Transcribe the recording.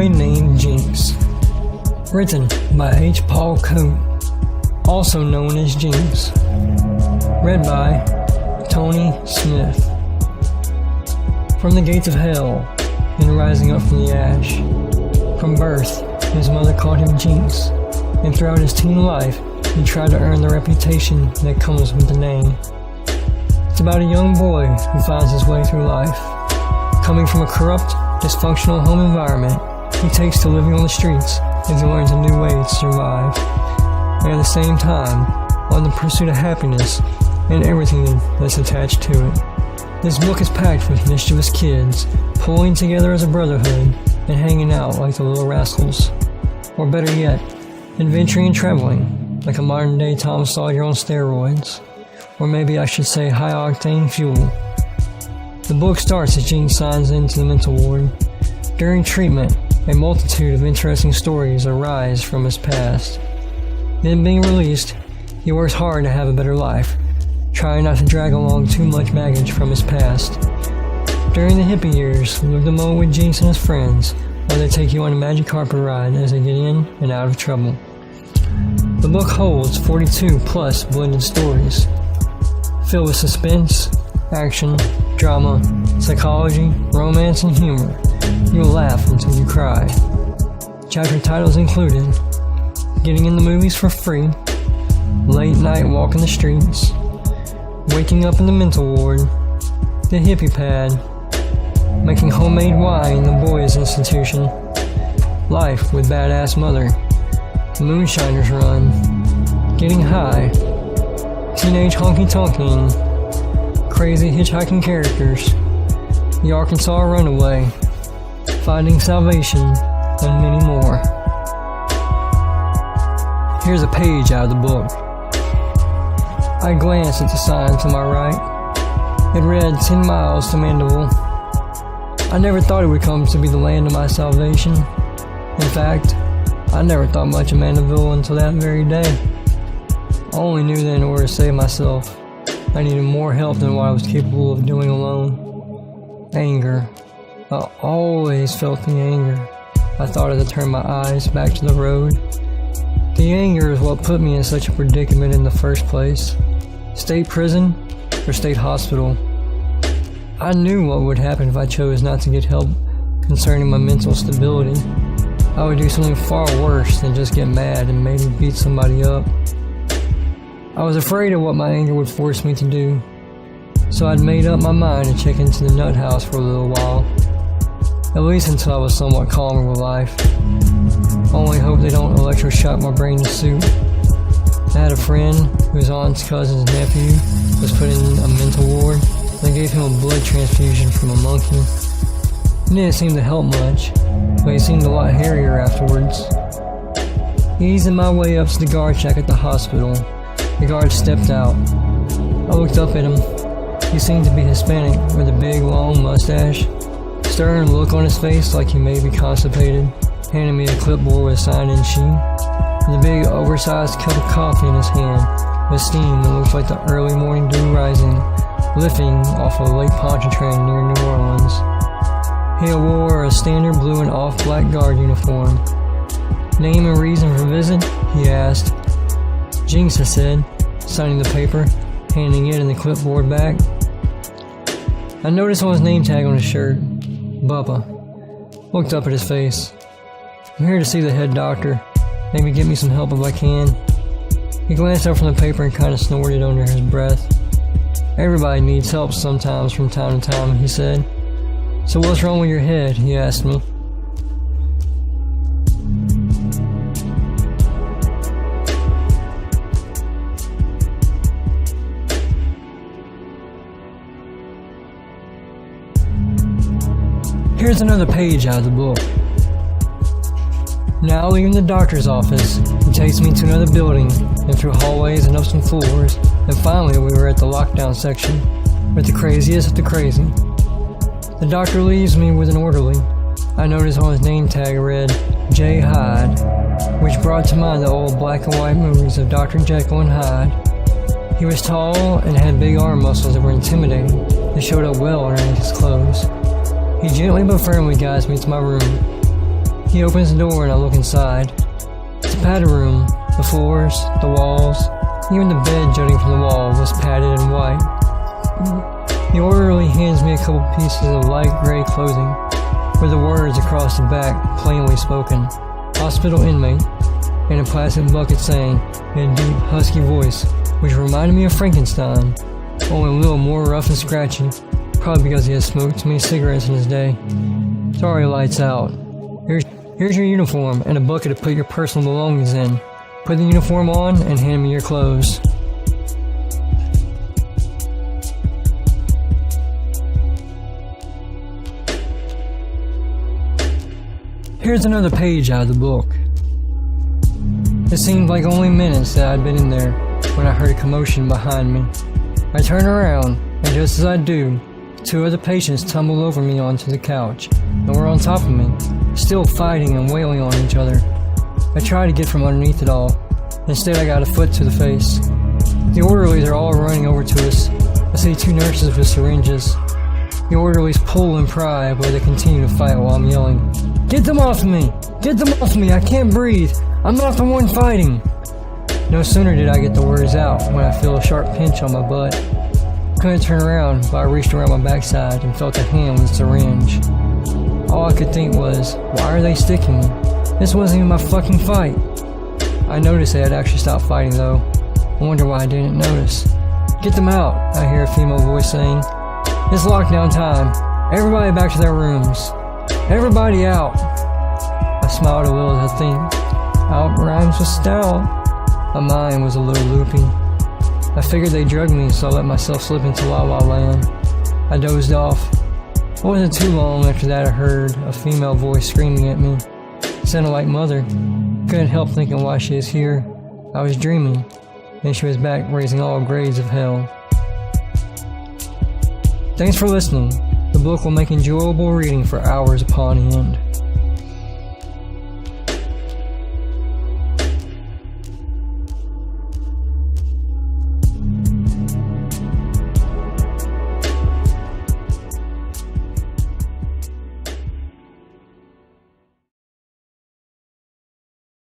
Boy Named Jinx. Written by H. Paul Cote, also known as Jinx. Read by Tony Smith. From the gates of hell, and rising up from the ash. From birth, his mother called him Jinx, and throughout his teen life, he tried to earn the reputation that comes with the name. It's about a young boy who finds his way through life. Coming from a corrupt, dysfunctional home environment, he takes to living on the streets as he learns a new way to survive. And at the same time, on the pursuit of happiness and everything that's attached to it. This book is packed with mischievous kids, pulling together as a brotherhood and hanging out like the little rascals. Or better yet, adventuring and traveling, like a modern day Tom Sawyer on steroids. Or maybe I should say high-octane fuel. The book starts as Jinx signs into the mental ward. During treatment, a multitude of interesting stories arise from his past. Then being released, he works hard to have a better life, trying not to drag along too much baggage from his past. During the hippie years, live the moment with Jinx and his friends, while they take you on a magic carpet ride as they get in and out of trouble. The book holds 42 plus blended stories, filled with suspense, action, drama, psychology, romance, and humor. You'll laugh until you cry. Chapter titles included Getting in the Movies for Free, Late Night Walking the Streets, Waking Up in the Mental Ward, The Hippie Pad, Making Homemade Wine in the Boys Institution, Life with Badass Mother, Moonshiner's Run, Getting High, Teenage Honky Tonking, Crazy Hitchhiking Characters, The Arkansas Runaway, Finding Salvation, and many more. Here's a page out of the book. I glanced at the sign to my right. It read 10 miles to Mandeville. I never thought it would come to be the land of my salvation. In fact, I never thought much of Mandeville until that very day. I only knew that in order to save myself, I needed more help than what I was capable of doing alone. Anger. I always felt the anger. I thought I had to turn my eyes back to the road. The anger is what put me in such a predicament in the first place. State prison or state hospital. I knew what would happen if I chose not to get help concerning my mental stability. I would do something far worse than just get mad and maybe beat somebody up. I was afraid of what my anger would force me to do, so I'd made up my mind to check into the nut house for a little while, at least until I was somewhat calmer with life. I only hope they don't electroshock my brain to soup. I had a friend whose aunt's cousin's nephew was put in a mental ward. They gave him a blood transfusion from a monkey. It didn't seem to help much, but he seemed a lot hairier afterwards. Easing my way up to the guard shack at the hospital, the guard stepped out. I looked up at him. He seemed to be Hispanic with a big long mustache, stern look on his face like he may be constipated, handing me a clipboard with a sign-in sheet, and a big oversized cup of coffee in his hand, with steam that looked like the early morning dew rising, lifting off a Lake Pontchartrain near New Orleans. He wore a standard blue and off-black guard uniform. Name and reason for visit? He asked. Jinx, I said, signing the paper, handing it and the clipboard back. I noticed on his name tag on his shirt, Bubba. Looked up at his face. I'm here to see the head doctor. Maybe get me some help if I can. He glanced up from the paper and kind of snorted under his breath. Everybody needs help sometimes from time to time, he said. So what's wrong with your head? He asked me. Here's another page out of the book. Now leaving the doctor's office, he takes me to another building, and through hallways and up some floors, and finally we were at the lockdown section, with the craziest of the crazy. The doctor leaves me with an orderly. I noticed on his name tag read, J. Hyde, which brought to mind the old black and white movies of Dr. Jekyll and Hyde. He was tall and had big arm muscles that were intimidating. They showed up well underneath his clothes. He gently but firmly guides me to my room. He opens the door and I look inside. It's a padded room. The floors, the walls, even the bed jutting from the wall was padded in white. The orderly hands me a couple pieces of light gray clothing, with the words across the back plainly spoken, "Hospital inmate," and a plastic bucket saying, in a deep, husky voice, which reminded me of Frankenstein, only a little more rough and scratchy, probably because he had smoked too many cigarettes in his day. "Sorry, lights out. Here's your uniform and a bucket to put your personal belongings in. Put the uniform on and hand me your clothes." Here's another page out of the book. It seemed like only minutes that I'd been in there when I heard a commotion behind me. I turn around, and just as I do, two other patients tumble over me onto the couch, and were on top of me, still fighting and wailing on each other. I try to get from underneath it all. Instead, I got a foot to the face. The orderlies are all running over to us. I see two nurses with syringes. The orderlies pull and pry, but they continue to fight while I'm yelling, "Get them off me! Get them off me! I can't breathe! I'm not the one fighting!" No sooner did I get the words out when I feel a sharp pinch on my butt. Couldn't turn around, but I reached around my backside and felt a hand with a syringe. All I could think was, why are they sticking me? This wasn't even my fucking fight. I noticed they had actually stopped fighting though. I wonder why I didn't notice. "Get them out," I hear a female voice saying. "It's lockdown time. Everybody back to their rooms. Everybody out." I smiled a little as I think. Out rhymes with stout. My mind was a little loopy. I figured they drugged me, so I let myself slip into La La Land. I dozed off. It wasn't too long after that I heard a female voice screaming at me. It sounded like Mother. Couldn't help thinking why she is here. I was dreaming, and she was back raising all grades of hell. Thanks for listening. The book will make enjoyable reading for hours upon end.